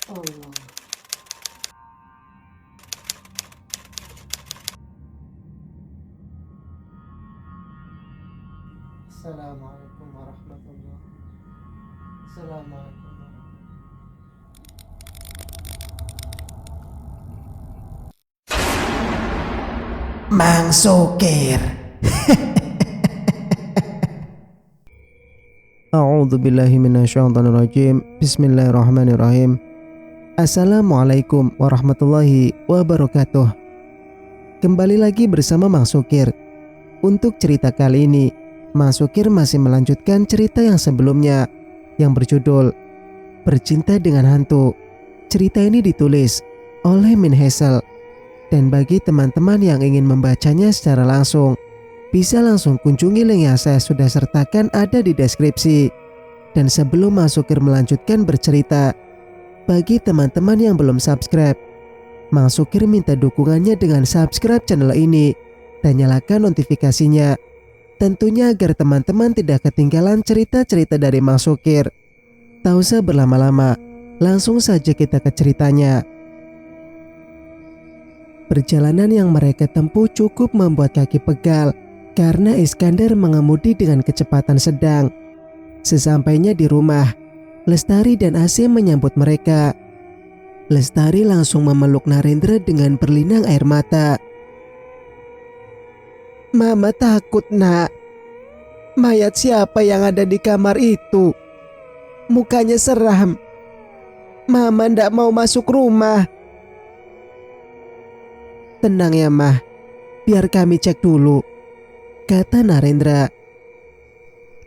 Allah. Assalamualaikum warahmatullahi. Assalamualaikum warahmatullahi. Mang Sukir. A'udzubillahi minasyaitonirrajim. Bismillahirrahmanirrahim. Assalamualaikum warahmatullahi wabarakatuh. Kembali lagi bersama Mang Sukir. Untuk cerita kali ini, Mang Sukir masih melanjutkan cerita yang sebelumnya yang berjudul Bercinta dengan Hantu. Cerita ini ditulis oleh Min Hazel. Dan bagi teman-teman yang ingin membacanya secara langsung, bisa langsung kunjungi link yang saya sudah sertakan ada di deskripsi. Dan sebelum Mang Sukir melanjutkan bercerita, bagi teman-teman yang belum subscribe, Mang Sukir minta dukungannya dengan subscribe channel ini dan nyalakan notifikasinya. Tentunya agar teman-teman tidak ketinggalan cerita-cerita dari Mang Sukir. Tak usah berlama-lama, langsung saja kita ke ceritanya. Perjalanan yang mereka tempuh cukup membuat kaki pegal karena Iskandar mengemudi dengan kecepatan sedang. Sesampainya di rumah, Lestari dan Asim menyambut mereka. Lestari langsung memeluk Narendra dengan berlinang air mata. Mama takut, nak. Mayat siapa yang ada di kamar itu? Mukanya seram. Mama ndak mau masuk rumah. Tenang ya, Mah. Biar kami cek dulu, kata Narendra.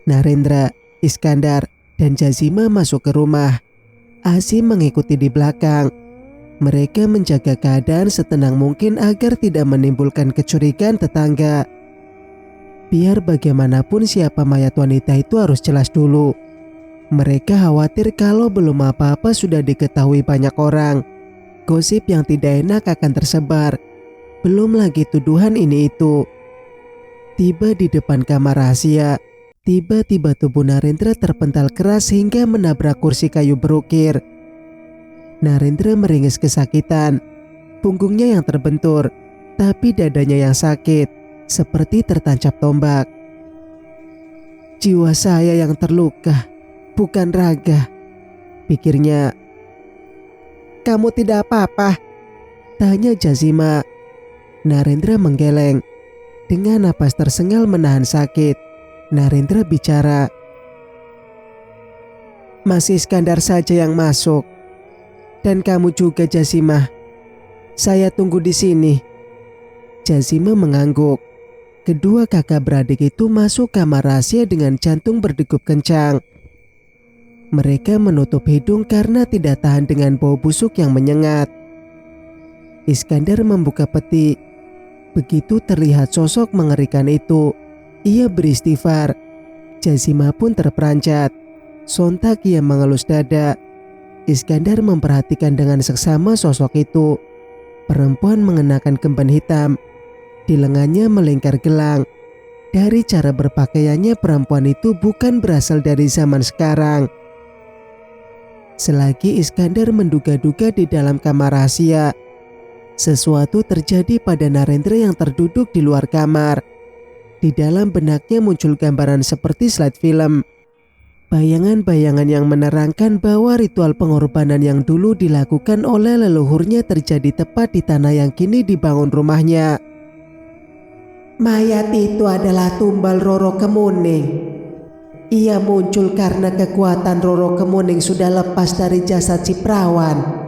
Narendra, Iskandar, dan Jazima masuk ke rumah. Asim mengikuti di belakang. Mereka menjaga keadaan setenang mungkin agar tidak menimbulkan kecurigaan tetangga. Biar bagaimanapun siapa mayat wanita itu harus jelas dulu. Mereka khawatir kalau belum apa-apa sudah diketahui banyak orang. Gosip yang tidak enak akan tersebar. Belum lagi tuduhan ini itu. Tiba di depan kamar rahasia, tiba-tiba tubuh Narendra terpental keras hingga menabrak kursi kayu berukir. Narendra meringis kesakitan. Punggungnya yang terbentur, tapi dadanya yang sakit, seperti tertancap tombak. Jiwa saya yang terluka, bukan raga, pikirnya. Kamu tidak apa-apa? Tanya Jazima. Narendra menggeleng. Dengan napas tersengal menahan sakit, Narendra bicara. Masih Iskandar saja yang masuk. Dan kamu juga, Jazima. Saya tunggu di sini. Jazima mengangguk. Kedua kakak beradik itu masuk kamar rahasia dengan jantung berdegup kencang. Mereka menutup hidung karena tidak tahan dengan bau busuk yang menyengat. Iskandar membuka peti. Begitu terlihat sosok mengerikan itu, ia beristighfar. Jazima pun terperanjat. Sontak ia mengelus dada. Iskandar memperhatikan dengan seksama sosok itu. Perempuan mengenakan kemban hitam. Di lengannya melingkar gelang. Dari cara berpakaiannya perempuan itu bukan berasal dari zaman sekarang. Selagi Iskandar menduga-duga di dalam kamar rahasia, sesuatu terjadi pada Narendra yang terduduk di luar kamar. Di dalam benaknya muncul gambaran seperti slide film. Bayangan-bayangan yang menerangkan bahwa ritual pengorbanan yang dulu dilakukan oleh leluhurnya terjadi tepat di tanah yang kini dibangun rumahnya. Mayat itu adalah tumbal Roro Kemuning. Ia muncul karena kekuatan Roro Kemuning sudah lepas dari jasad si perawan.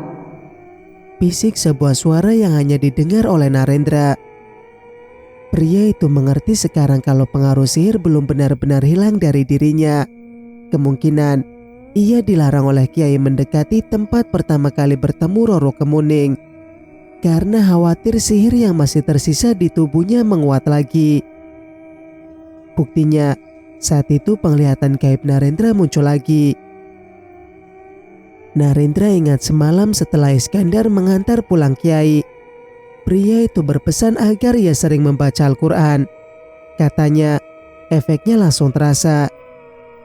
Bisik sebuah suara yang hanya didengar oleh Narendra. Pria itu mengerti sekarang kalau pengaruh sihir belum benar-benar hilang dari dirinya. Kemungkinan ia dilarang oleh Kiai mendekati tempat pertama kali bertemu Roro Kemuning. Karena khawatir sihir yang masih tersisa di tubuhnya menguat lagi. Buktinya, saat itu penglihatan gaib Narendra muncul lagi. Narendra ingat semalam setelah Iskandar mengantar pulang Kiai. Pria itu berpesan agar ia sering membaca Al-Quran. Katanya, efeknya langsung terasa.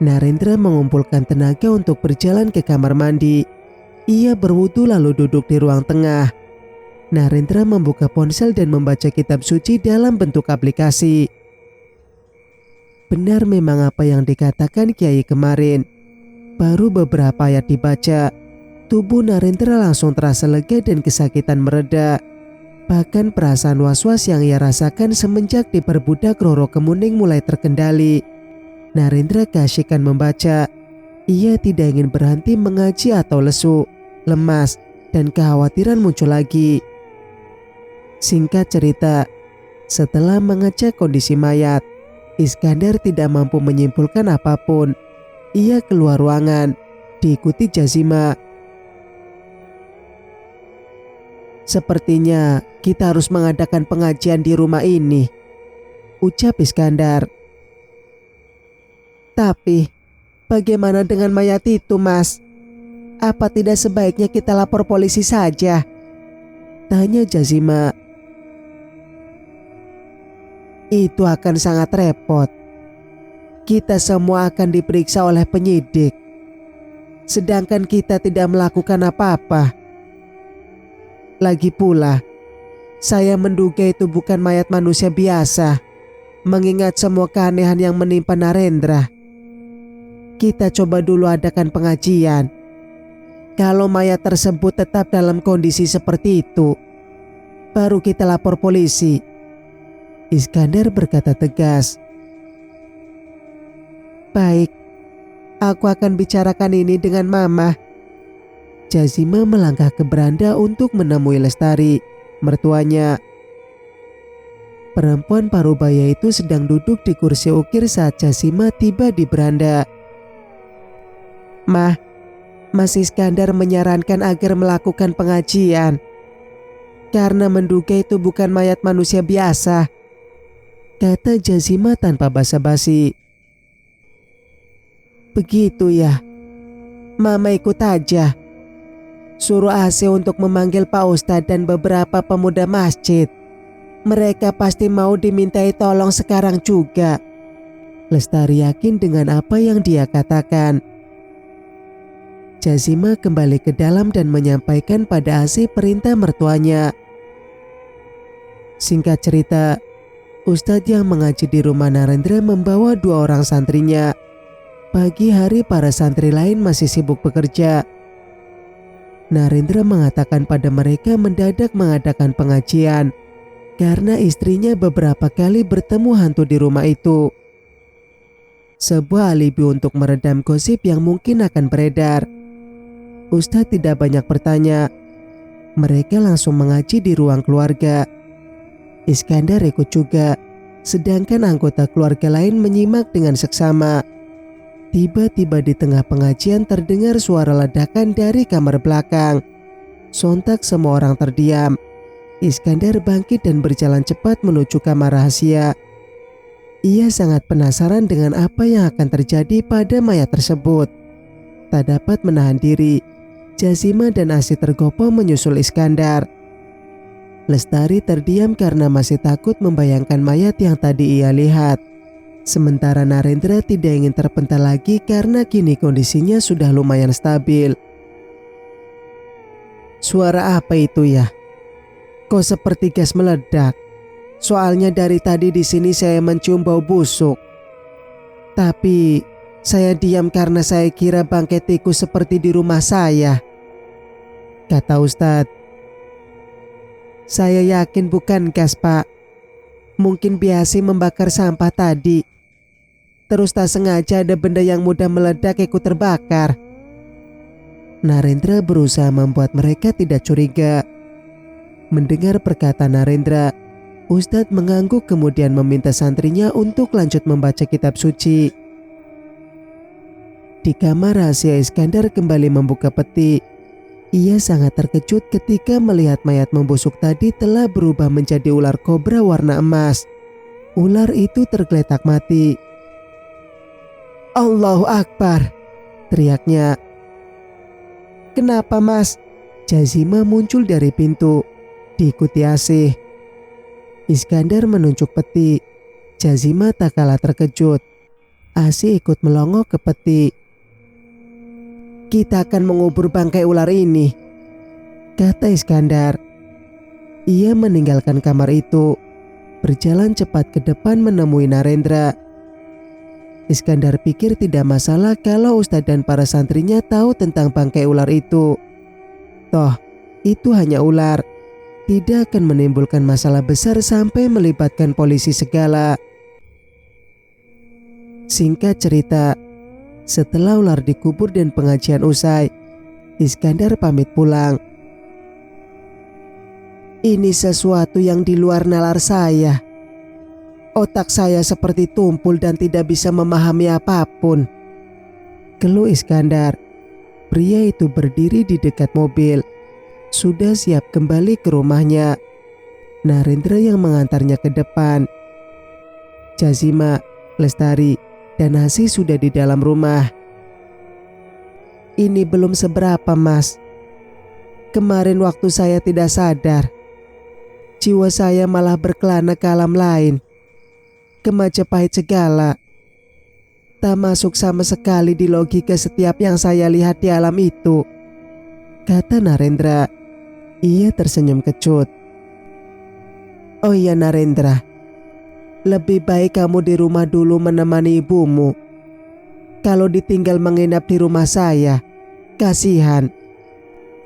Narendra mengumpulkan tenaga untuk berjalan ke kamar mandi. Ia berwudu lalu duduk di ruang tengah. Narendra membuka ponsel dan membaca kitab suci dalam bentuk aplikasi. Benar memang apa yang dikatakan Kiai kemarin. Baru beberapa ayat dibaca, tubuh Narendra langsung terasa lega dan kesakitan mereda. Bahkan perasaan was-was yang ia rasakan semenjak diperbudak Roro Kemuning mulai terkendali. Narendra keasyikan membaca. Ia tidak ingin berhenti mengaji atau lesu, lemas, dan kekhawatiran muncul lagi. Singkat cerita, setelah mengecek kondisi mayat, Iskandar tidak mampu menyimpulkan apapun. Ia keluar ruangan, diikuti Jazima. "Sepertinya kita harus mengadakan pengajian di rumah ini," ucap Iskandar. "Tapi bagaimana dengan mayat itu, Mas? Apa tidak sebaiknya kita lapor polisi saja?" tanya Jazima. "Itu akan sangat repot. Kita semua akan diperiksa oleh penyidik, sedangkan kita tidak melakukan apa-apa. Lagi pula, saya menduga itu bukan mayat manusia biasa, mengingat semua keanehan yang menimpa Narendra. Kita coba dulu adakan pengajian. Kalau mayat tersebut tetap dalam kondisi seperti itu, baru kita lapor polisi," Iskandar berkata tegas. "Baik, aku akan bicarakan ini dengan Mama." Jazima melangkah ke beranda untuk menemui Lestari, mertuanya. Perempuan parubaya itu sedang duduk di kursi ukir saat Jazima tiba di beranda. "Mah, Mas Iskandar menyarankan agar melakukan pengajian karena menduga itu bukan mayat manusia biasa," kata Jazima tanpa basa-basi. "Begitu ya, Mama ikut aja. Suruh AC untuk memanggil Pak Ustadz dan beberapa pemuda masjid. Mereka pasti mau dimintai tolong sekarang juga." Lestari yakin dengan apa yang dia katakan. Jazima kembali ke dalam dan menyampaikan pada AC perintah mertuanya. Singkat cerita, Ustadz yang mengaji di rumah Narendra membawa 2 orang santrinya. Pagi hari para santri lain masih sibuk bekerja. Narendra mengatakan pada mereka mendadak mengadakan pengajian karena istrinya beberapa kali bertemu hantu di rumah itu. Sebuah alibi untuk meredam gosip yang mungkin akan beredar. Ustadz tidak banyak bertanya. Mereka langsung mengaji di ruang keluarga. Iskandar ikut juga, sedangkan anggota keluarga lain menyimak dengan seksama. Tiba-tiba di tengah pengajian terdengar suara ledakan dari kamar belakang. Sontak semua orang terdiam. Iskandar bangkit dan berjalan cepat menuju kamar rahasia. Ia sangat penasaran dengan apa yang akan terjadi pada mayat tersebut. Tak dapat menahan diri, Jazima dan Asi tergopoh menyusul Iskandar. Lestari terdiam karena masih takut membayangkan mayat yang tadi ia lihat. Sementara Narendra tidak ingin terpental lagi karena kini kondisinya sudah lumayan stabil. "Suara apa itu ya? Kok seperti gas meledak? Soalnya dari tadi di sini saya mencium bau busuk. Tapi saya diam karena saya kira bangkai tikus seperti di rumah saya," kata Ustadz. "Saya yakin bukan gas, Pak. Mungkin biasa membakar sampah tadi. Terus tak sengaja ada benda yang mudah meledak ikut terbakar." Narendra berusaha membuat mereka tidak curiga. Mendengar perkataan Narendra, Ustadz mengangguk kemudian meminta santrinya untuk lanjut membaca kitab suci. Di kamar rahasia, Iskandar kembali membuka peti. Ia sangat terkejut ketika melihat mayat membusuk tadi telah berubah menjadi ular kobra warna emas. Ular itu tergeletak mati. "Allahu Akbar!" teriaknya. "Kenapa, Mas?" Jazima muncul dari pintu, diikuti Asih. Iskandar menunjuk peti. Jazima tak kalah terkejut. Asih ikut melongo ke peti. Kita akan mengubur bangkai ular ini, kata Iskandar. Ia meninggalkan kamar itu, berjalan cepat ke depan menemui Narendra. Iskandar pikir tidak masalah kalau Ustadz dan para santrinya tahu tentang bangkai ular itu. Toh, itu hanya ular, tidak akan menimbulkan masalah besar sampai melibatkan polisi segala. Singkat cerita, setelah ular dikubur dan pengajian usai, Iskandar pamit pulang. Ini sesuatu yang di luar nalar saya. Otak saya seperti tumpul dan tidak bisa memahami apapun, keluh Iskandar. Pria itu berdiri di dekat mobil, sudah siap kembali ke rumahnya. Narendra yang mengantarnya ke depan. Jazima, Lestari, dan Asi sudah di dalam rumah. Ini belum seberapa, Mas. Kemarin waktu saya tidak sadar, jiwa saya malah berkelana ke alam lain, ke Majapahit segala. Tak masuk sama sekali di logika setiap yang saya lihat di alam itu, kata Narendra. Ia tersenyum kecut. Oh iya Narendra, lebih baik kamu di rumah dulu menemani ibumu. Kalau ditinggal menginap di rumah saya, kasihan.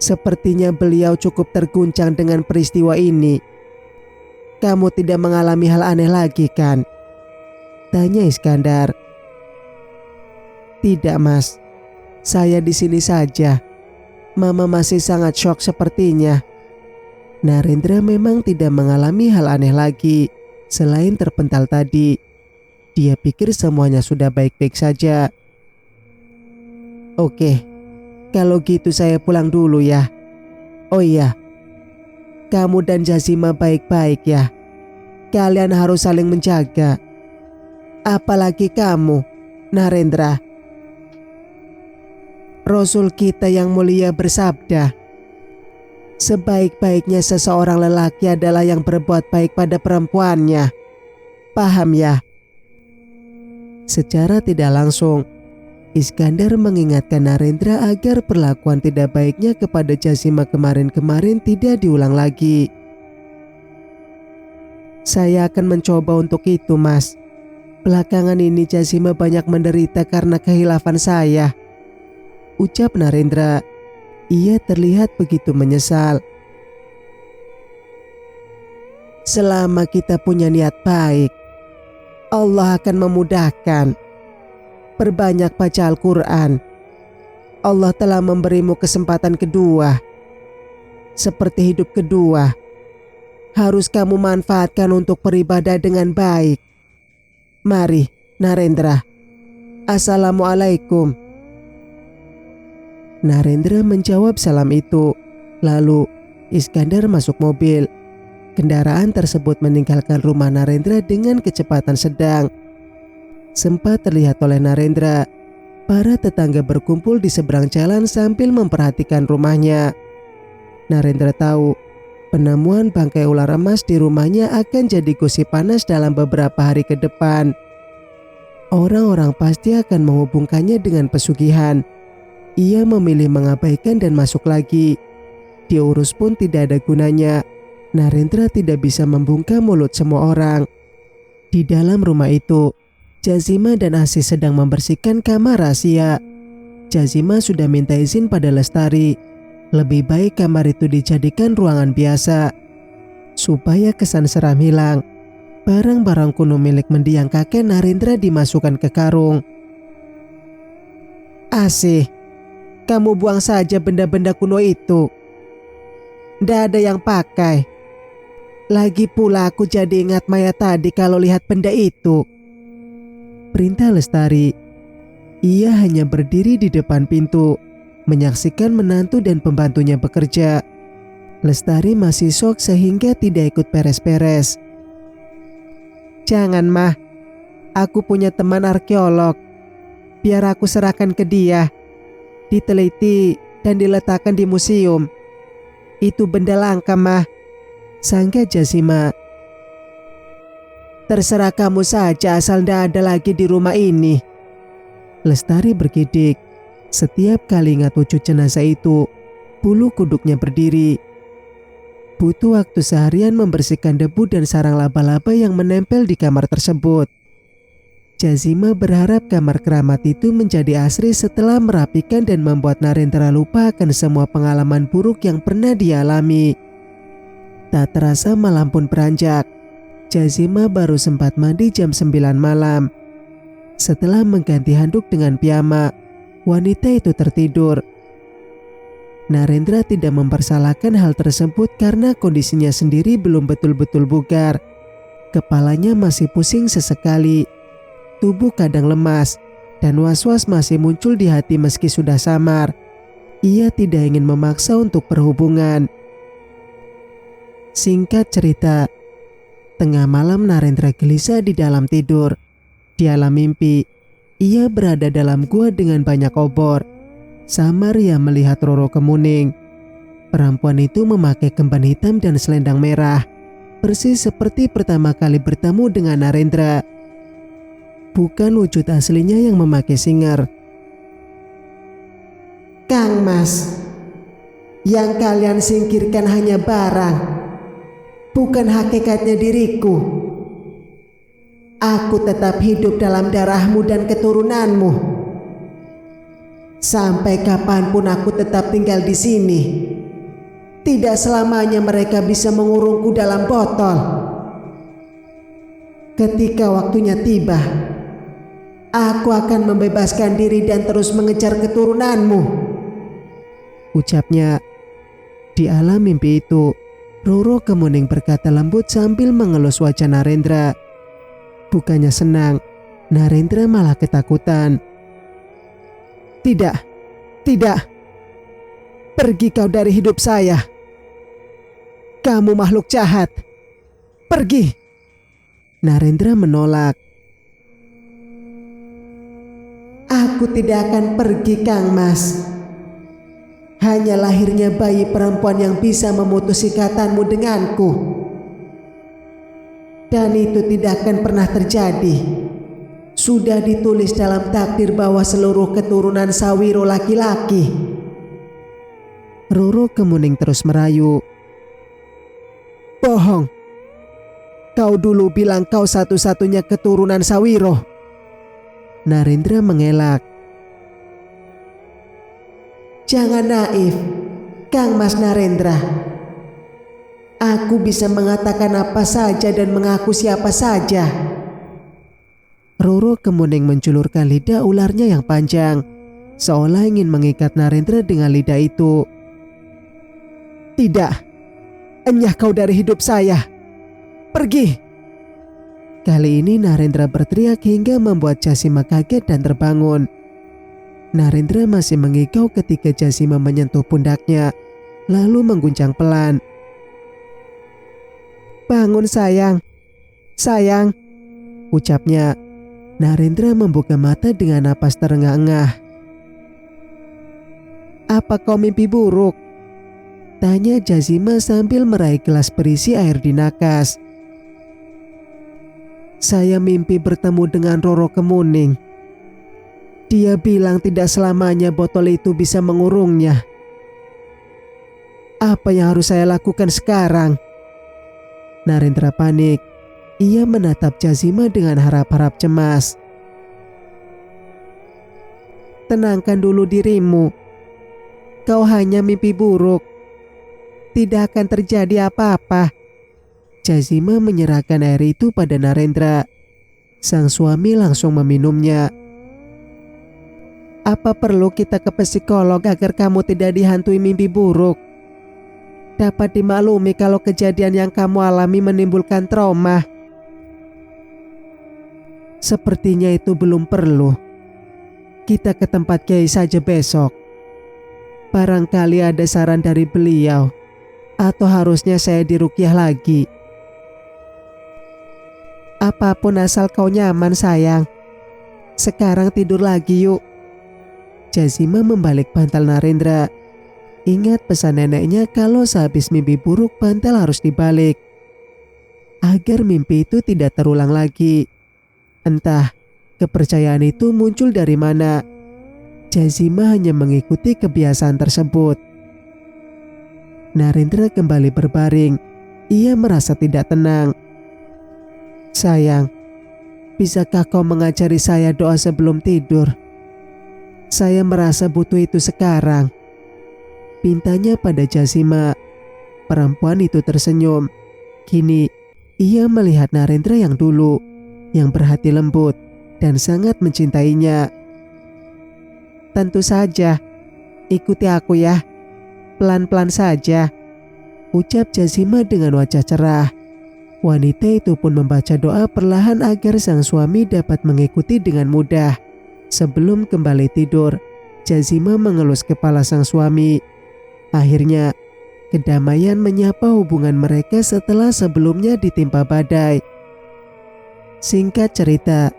Sepertinya beliau cukup terguncang dengan peristiwa ini. Kamu tidak mengalami hal aneh lagi kan? Tanya Iskandar. Tidak Mas, saya di sini saja. Mama masih sangat shock sepertinya. Narendra memang tidak mengalami hal aneh lagi selain terpental tadi. Dia pikir semuanya sudah baik-baik saja. Oke, kalau gitu saya pulang dulu ya. Oh iya, kamu dan Jazima baik-baik ya. Kalian harus saling menjaga. Apalagi kamu, Narendra. Rasul kita yang mulia bersabda, sebaik-baiknya seseorang lelaki adalah yang berbuat baik pada perempuannya. Paham ya? Secara tidak langsung, Iskandar mengingatkan Narendra agar perlakuan tidak baiknya kepada Jazima kemarin-kemarin tidak diulang lagi. Saya akan mencoba untuk itu, Mas. Belakangan ini Jazima banyak menderita karena kehilafan saya, ucap Narendra. Ia terlihat begitu menyesal. Selama kita punya niat baik, Allah akan memudahkan. Perbanyak baca Al-Quran. Allah telah memberimu kesempatan kedua. Seperti hidup kedua, harus kamu manfaatkan untuk beribadah dengan baik. Mari, Narendra. Assalamualaikum. Narendra menjawab salam itu. Lalu Iskandar masuk mobil. Kendaraan tersebut meninggalkan rumah Narendra dengan kecepatan sedang. Sempat terlihat oleh Narendra, para tetangga berkumpul di seberang jalan sambil memperhatikan rumahnya. Narendra tahu penemuan bangkai ular emas di rumahnya akan jadi gosip panas dalam beberapa hari ke depan. Orang-orang pasti akan menghubungkannya dengan pesugihan. Ia memilih mengabaikan dan masuk lagi. Diurus pun tidak ada gunanya. Narendra tidak bisa membungkam mulut semua orang. Di dalam rumah itu, Jazima dan Asi sedang membersihkan kamar rahasia. Jazima sudah minta izin pada Lestari. Lebih baik kamar itu dijadikan ruangan biasa. Supaya kesan seram hilang, barang-barang kuno milik mendiang kakek Narendra dimasukkan ke karung. Asi, kamu buang saja benda-benda kuno itu. Tidak ada yang pakai. Lagi pula aku jadi ingat Maya tadi kalau lihat benda itu, perintah Lestari. Ia hanya berdiri di depan pintu, menyaksikan menantu dan pembantunya bekerja. Lestari masih shock sehingga tidak ikut beres-beres. Jangan mah, aku punya teman arkeolog. Biar aku serahkan ke dia, diteliti dan diletakkan di museum. Itu benda langka mah, sangka Jazima. Terserah kamu saja asal tidak ada lagi di rumah ini, Lestari bergidik. Setiap kali ingat wujud jenazah itu, bulu kuduknya berdiri. Butuh waktu seharian membersihkan debu dan sarang laba-laba yang menempel di kamar tersebut. Jazima berharap kamar keramat itu menjadi asri setelah merapikan dan membuat Narendra lupa akan semua pengalaman buruk yang pernah dialami. Tak terasa malam pun beranjak. Jazima baru sempat mandi jam 9 malam. Setelah mengganti handuk dengan piyama, wanita itu tertidur. Narendra tidak mempersalahkan hal tersebut karena kondisinya sendiri belum betul-betul bugar. Kepalanya masih pusing sesekali. Tubuh kadang lemas dan was-was masih muncul di hati meski sudah samar. Ia tidak ingin memaksa untuk berhubungan. Singkat cerita, tengah malam Narendra gelisah di dalam tidur. Di alam mimpi, ia berada dalam gua dengan banyak obor. Samar ia melihat Roro Kemuning. Perempuan itu memakai kemban hitam dan selendang merah, persis seperti pertama kali bertemu dengan Narendra. Bukan wujud aslinya yang memakai singer. Kang Mas, yang kalian singkirkan hanya barang, bukan hakikatnya diriku. Aku tetap hidup dalam darahmu dan keturunanmu. Sampai kapanpun aku tetap tinggal di sini. Tidak selamanya mereka bisa mengurungku dalam botol. Ketika waktunya tiba, aku akan membebaskan diri dan terus mengejar keturunanmu, ucapnya. Di alam mimpi itu, Roro Kemuning berkata lembut sambil mengelus wajah Narendra. Bukannya senang, Narendra malah ketakutan. Tidak, tidak. Pergi kau dari hidup saya. Kamu makhluk jahat. Pergi. Narendra menolak. Aku tidak akan pergi, Kang Mas. Hanya lahirnya bayi perempuan yang bisa memutus ikatanmu denganku. Dan itu tidak akan pernah terjadi. Sudah ditulis dalam takdir bahwa seluruh keturunan Sawiro laki-laki. Roro Kemuning terus merayu. Bohong. Kau dulu bilang kau satu-satunya keturunan Sawiro. Narendra mengelak. Jangan naif, Kang Mas Narendra. Aku bisa mengatakan apa saja dan mengaku siapa saja. Roro Kemuning menjulurkan lidah ularnya yang panjang, seolah ingin mengikat Narendra dengan lidah itu. Tidak, enyah kau dari hidup saya. Pergi. Kali ini Narendra berteriak hingga membuat Jasima kaget dan terbangun. Narendra masih mengigau ketika Jasima menyentuh pundaknya, lalu mengguncang pelan. Bangun sayang, sayang, ucapnya. Narendra membuka mata dengan napas terengah-engah. Apa kau mimpi buruk? Tanya Jasima sambil meraih gelas berisi air di nakas. Saya mimpi bertemu dengan Roro Kemuning. Dia bilang tidak selamanya botol itu bisa mengurungnya. Apa yang harus saya lakukan sekarang? Narendra panik. Ia menatap Jasima dengan harap-harap cemas. Tenangkan dulu dirimu. Kau hanya mimpi buruk. Tidak akan terjadi apa-apa. Jasima menyerahkan air itu pada Narendra. Sang suami langsung meminumnya. Apa perlu kita ke psikolog agar kamu tidak dihantui mimpi buruk? Dapat dimaklumi kalau kejadian yang kamu alami menimbulkan trauma. Sepertinya itu belum perlu. Kita ke tempat Kiai saja besok. Barangkali ada saran dari beliau. Atau harusnya saya diruqyah lagi. Apapun asal kau nyaman sayang. Sekarang tidur lagi yuk. Jasima membalik bantal Narendra. Ingat pesan neneknya kalau sehabis mimpi buruk bantal harus dibalik. Agar mimpi itu tidak terulang lagi. Entah kepercayaan itu muncul dari mana. Jazima hanya mengikuti kebiasaan tersebut. Narendra kembali berbaring. Ia merasa tidak tenang. "Sayang, bisakah kau mengajari saya doa sebelum tidur? Saya merasa butuh itu sekarang," pintanya pada Jazima. Perempuan itu tersenyum. Kini ia melihat Narendra yang dulu, yang berhati lembut dan sangat mencintainya. "Tentu saja, ikuti aku ya. Pelan-pelan saja," ucap Jazima dengan wajah cerah. Wanita itu pun membaca doa perlahan agar sang suami dapat mengikuti dengan mudah. Sebelum kembali tidur, Jazima mengelus kepala sang suami. Akhirnya, kedamaian menyapa hubungan mereka setelah sebelumnya ditimpa badai. Singkat cerita,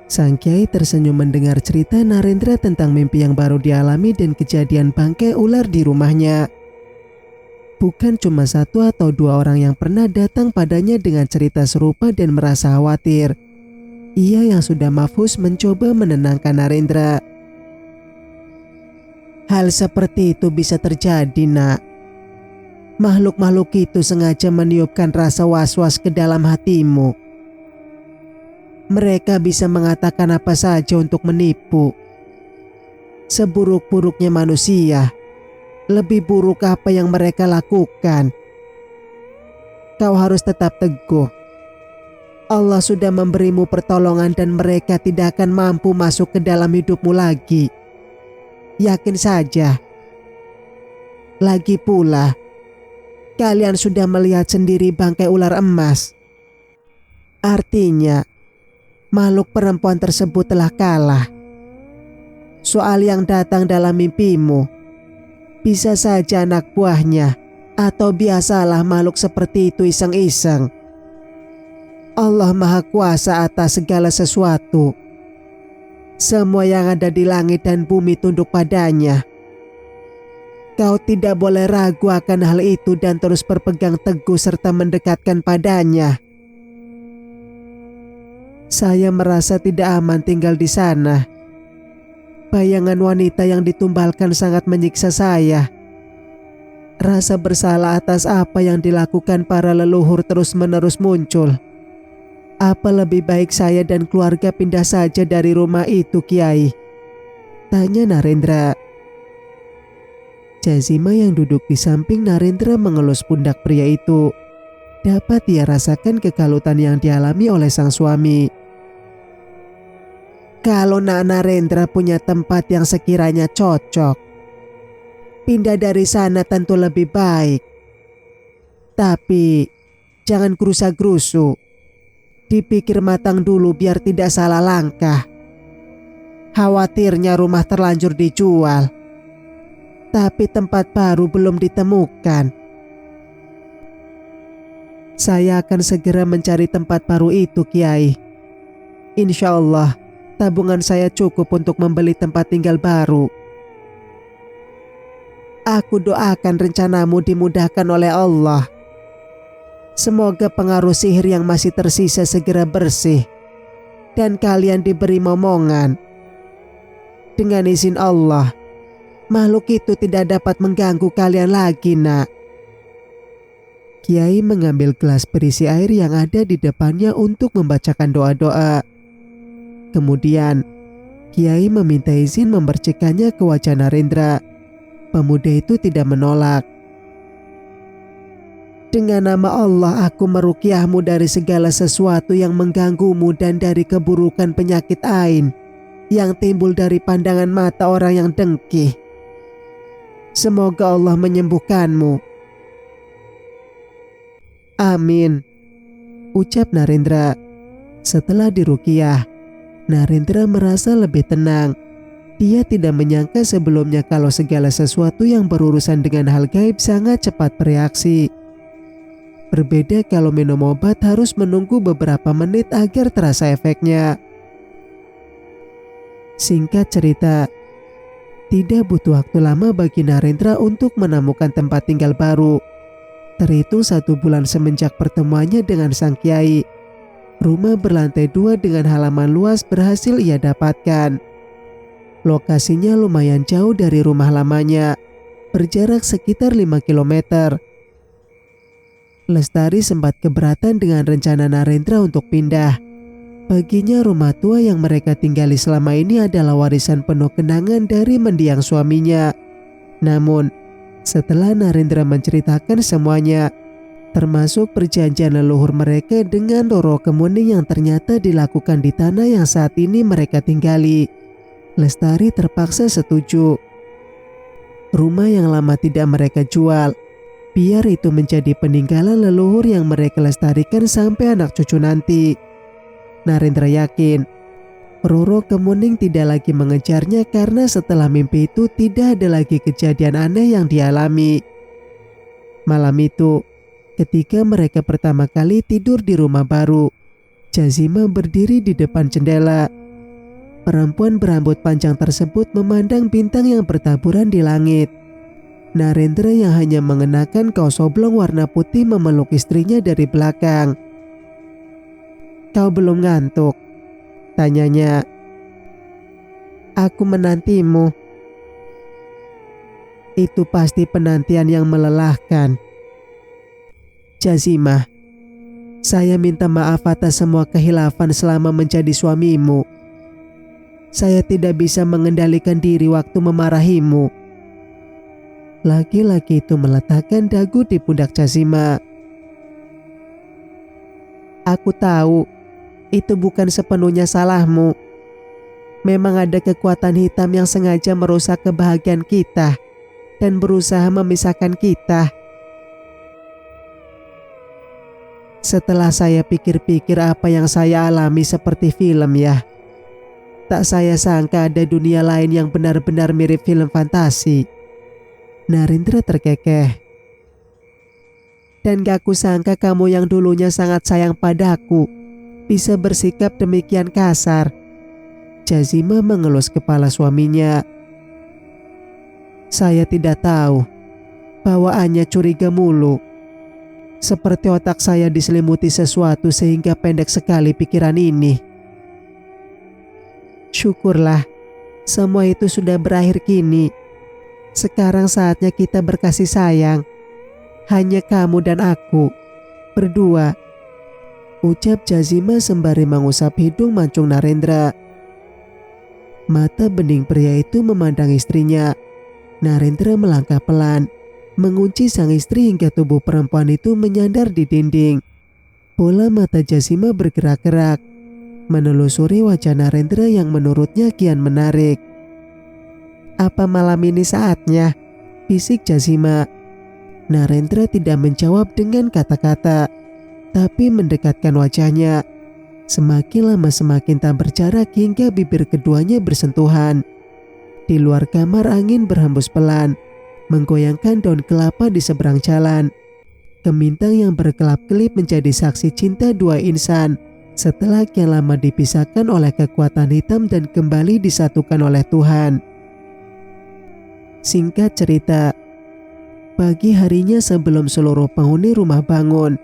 sang kiai tersenyum mendengar cerita Narendra tentang mimpi yang baru dialami dan kejadian bangkai ular di rumahnya. Bukan cuma satu atau dua orang yang pernah datang padanya dengan cerita serupa dan merasa khawatir. Ia yang sudah mafhus mencoba menenangkan Narendra. "Hal seperti itu bisa terjadi, Nak. Makhluk-makhluk itu sengaja meniupkan rasa was-was ke dalam hatimu. Mereka bisa mengatakan apa saja untuk menipu. Seburuk-buruknya manusia, lebih buruk apa yang mereka lakukan. Kau harus tetap teguh. Allah sudah memberimu pertolongan dan mereka tidak akan mampu masuk ke dalam hidupmu lagi. Yakin saja. Lagi pula, kalian sudah melihat sendiri bangkai ular emas. Artinya, makhluk perempuan tersebut telah kalah. Soal yang datang dalam mimpimu, bisa saja anak buahnya atau biasalah makhluk seperti itu iseng-iseng. Allah Maha Kuasa atas segala sesuatu. Semua yang ada di langit dan bumi tunduk padanya. Kau tidak boleh ragu akan hal itu dan terus berpegang teguh serta mendekatkan padanya." "Saya merasa tidak aman tinggal di sana. Bayangan wanita yang ditumbalkan sangat menyiksa saya. Rasa bersalah atas apa yang dilakukan para leluhur terus-menerus muncul. Apa lebih baik saya dan keluarga pindah saja dari rumah itu, Kiai?" tanya Narendra. Jazima yang duduk di samping Narendra mengelus pundak pria itu. Dapat ia rasakan kekalutan yang dialami oleh sang suami. "Kalau Nak Narendra punya tempat yang sekiranya cocok, pindah dari sana tentu lebih baik. Tapi jangan gerusa-gerusu. Dipikir matang dulu biar tidak salah langkah. Khawatirnya rumah terlanjur dijual, tapi tempat baru belum ditemukan. Saya akan segera mencari tempat baru itu, Kiai. Insya Allah, tabungan saya cukup untuk membeli tempat tinggal baru. Aku doakan rencanamu dimudahkan oleh Allah. Semoga pengaruh sihir yang masih tersisa segera bersih dan kalian diberi momongan. Dengan izin Allah, makhluk itu tidak dapat mengganggu kalian lagi, Nak." Kiai mengambil gelas berisi air yang ada di depannya untuk membacakan doa-doa. Kemudian, Kiai meminta izin memercikannya ke wajah Narendra. Pemuda itu tidak menolak. "Dengan nama Allah aku meruqyahmu dari segala sesuatu yang mengganggumu dan dari keburukan penyakit ain yang timbul dari pandangan mata orang yang dengki. Semoga Allah menyembuhkanmu." "Amin," ucap Narendra. Setelah diruqyah, Narendra merasa lebih tenang. Dia tidak menyangka sebelumnya kalau segala sesuatu yang berurusan dengan hal gaib sangat cepat bereaksi. Berbeda kalau minum obat harus menunggu beberapa menit agar terasa efeknya. Singkat cerita, tidak butuh waktu lama bagi Narendra untuk menemukan tempat tinggal baru. Terhitung 1 bulan semenjak pertemuannya dengan sang kiai, rumah berlantai 2 dengan halaman luas berhasil ia dapatkan. Lokasinya lumayan jauh dari rumah lamanya, berjarak sekitar 5 kilometer. Lestari sempat keberatan dengan rencana Narendra untuk pindah. Baginya rumah tua yang mereka tinggali selama ini adalah warisan penuh kenangan dari mendiang suaminya. Namun, setelah Narendra menceritakan semuanya, termasuk perjanjian leluhur mereka dengan Roro Kemuning yang ternyata dilakukan di tanah yang saat ini mereka tinggali, Lestari terpaksa setuju. Rumah yang lama tidak mereka jual, biar itu menjadi peninggalan leluhur yang mereka lestarikan sampai anak cucu nanti. Narendra yakin Roro Kemuning tidak lagi mengejarnya karena setelah mimpi itu tidak ada lagi kejadian aneh yang dialami. Malam itu, ketika mereka pertama kali tidur di rumah baru, Jazima berdiri di depan jendela. Perempuan berambut panjang tersebut memandang bintang yang bertaburan di langit. Narendra yang hanya mengenakan kaos oblong warna putih memeluk istrinya dari belakang. "Kau belum ngantuk?" tanyanya. "Aku menantimu." "Itu pasti penantian yang melelahkan." "Jazimah, saya minta maaf atas semua kehilafan selama menjadi suamimu. Saya tidak bisa mengendalikan diri waktu memarahimu." Laki-laki itu meletakkan dagu di pundak Jazima. "Aku tahu itu bukan sepenuhnya salahmu. Memang ada kekuatan hitam yang sengaja merusak kebahagiaan kita dan berusaha memisahkan kita. Setelah saya pikir-pikir apa yang saya alami seperti film ya. Tak saya sangka ada dunia lain yang benar-benar mirip film fantasi." Narendra terkekeh. "Dan gak kusangka kamu yang dulunya sangat sayang padaku bisa bersikap demikian kasar." Jazima mengelus kepala suaminya. "Saya tidak tahu. Bawaannya curiga mulu. Seperti otak saya diselimuti sesuatu sehingga pendek sekali pikiran ini. Syukurlah, semua itu sudah berakhir kini. Sekarang saatnya kita berkasih sayang. Hanya kamu dan aku, berdua," ucap Jazima sembari mengusap hidung mancung Narendra. Mata bening pria itu memandang istrinya. Narendra melangkah pelan, mengunci sang istri hingga tubuh perempuan itu menyandar di dinding. Bola mata Jazima bergerak-gerak, menelusuri wajah Narendra yang menurutnya kian menarik. "Apa malam ini saatnya?" bisik Jazima. Narendra tidak menjawab dengan kata-kata, tapi mendekatkan wajahnya. Semakin lama semakin tak berjarak hingga bibir keduanya bersentuhan. Di luar kamar angin berhembus pelan, menggoyangkan daun kelapa di seberang jalan. Gemintang yang berkelap-kelip menjadi saksi cinta dua insan setelah kian lama dipisahkan oleh kekuatan hitam dan kembali disatukan oleh Tuhan. Singkat cerita, pagi harinya sebelum seluruh penghuni rumah bangun,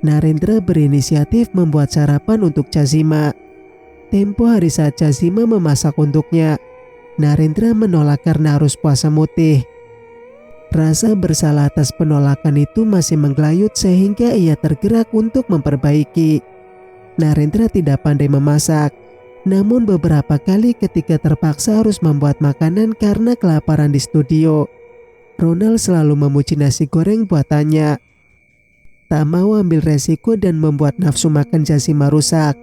Narendra berinisiatif membuat sarapan untuk Jazima. Tempo hari saat Jazima memasak untuknya, Narendra menolak karena harus puasa mutih. Rasa bersalah atas penolakan itu masih menggelayut sehingga ia tergerak untuk memperbaiki. Narendra tidak pandai memasak, namun beberapa kali ketika terpaksa harus membuat makanan karena kelaparan di studio, Ronald selalu memuji nasi goreng buatannya. Tak mau ambil resiko dan membuat nafsu makan Jazima rusak,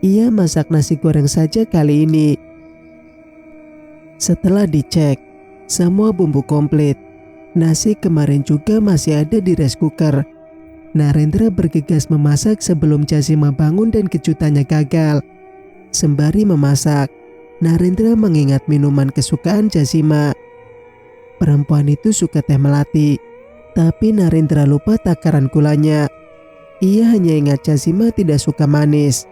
ia masak nasi goreng saja kali ini. Setelah dicek, semua bumbu komplit. Nasi kemarin juga masih ada di rice cooker. Narendra bergegas memasak sebelum Jazima bangun dan kejutannya gagal. Sembari memasak, Narendra mengingat minuman kesukaan Jazima. Perempuan itu suka teh melati, tapi Narendra lupa takaran gulanya. Ia hanya ingat Jazima tidak suka manis.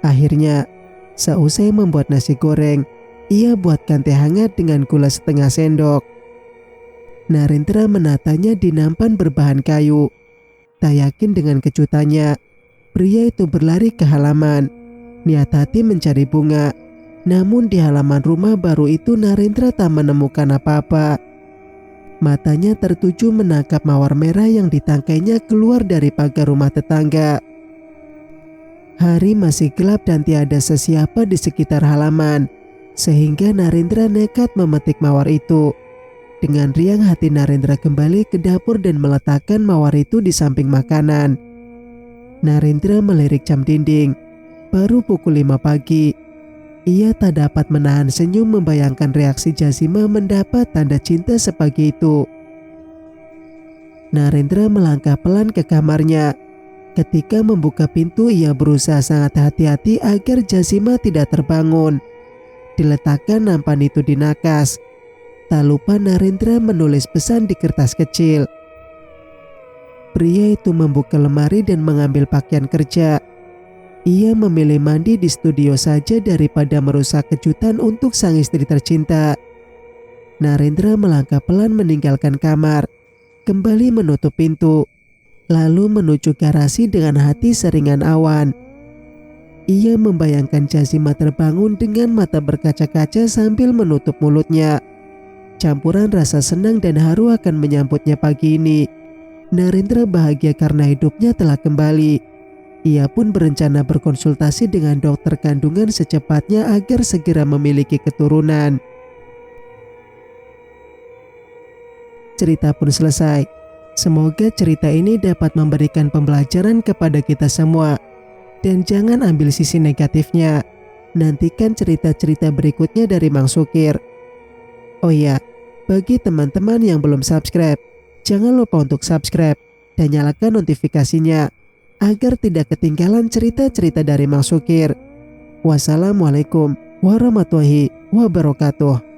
Akhirnya, seusai membuat nasi goreng, ia buatkan teh hangat dengan gula setengah sendok. Narendra menatanya di nampan berbahan kayu. Tak yakin dengan kejutannya, pria itu berlari ke halaman. Niat hati mencari bunga. Namun di halaman rumah baru itu Narendra tak menemukan apa-apa. Matanya tertuju menangkap mawar merah yang ditangkainya keluar dari pagar rumah tetangga. Hari masih gelap dan tiada sesiapa di sekitar halaman, sehingga Narendra nekat memetik mawar itu. Dengan riang hati Narendra kembali ke dapur dan meletakkan mawar itu di samping makanan. Narendra melirik jam dinding. Baru pukul 5 pagi. Ia tak dapat menahan senyum membayangkan reaksi Jazima mendapat tanda cinta sepagi itu. Narendra melangkah pelan ke kamarnya. Ketika membuka pintu, ia berusaha sangat hati-hati agar Jazima tidak terbangun. Diletakkan nampan itu di nakas. Tak lupa Narendra menulis pesan di kertas kecil. Pria itu membuka lemari dan mengambil pakaian kerja. Ia memilih mandi di studio saja daripada merusak kejutan untuk sang istri tercinta. Narendra melangkah pelan meninggalkan kamar, kembali menutup pintu, lalu menuju garasi dengan hati seringan awan. Ia membayangkan Jazima terbangun dengan mata berkaca-kaca sambil menutup mulutnya. Campuran rasa senang dan haru akan menyambutnya pagi ini. Narendra bahagia karena hidupnya telah kembali. Ia pun berencana berkonsultasi dengan dokter kandungan secepatnya agar segera memiliki keturunan. Cerita pun selesai. Semoga cerita ini dapat memberikan pembelajaran kepada kita semua. Dan jangan ambil sisi negatifnya. Nantikan cerita-cerita berikutnya dari Mang Sukir. Oh iya, bagi teman-teman yang belum subscribe, jangan lupa untuk subscribe dan nyalakan notifikasinya agar tidak ketinggalan cerita-cerita dari Mang Sukir. Wassalamualaikum warahmatullahi wabarakatuh.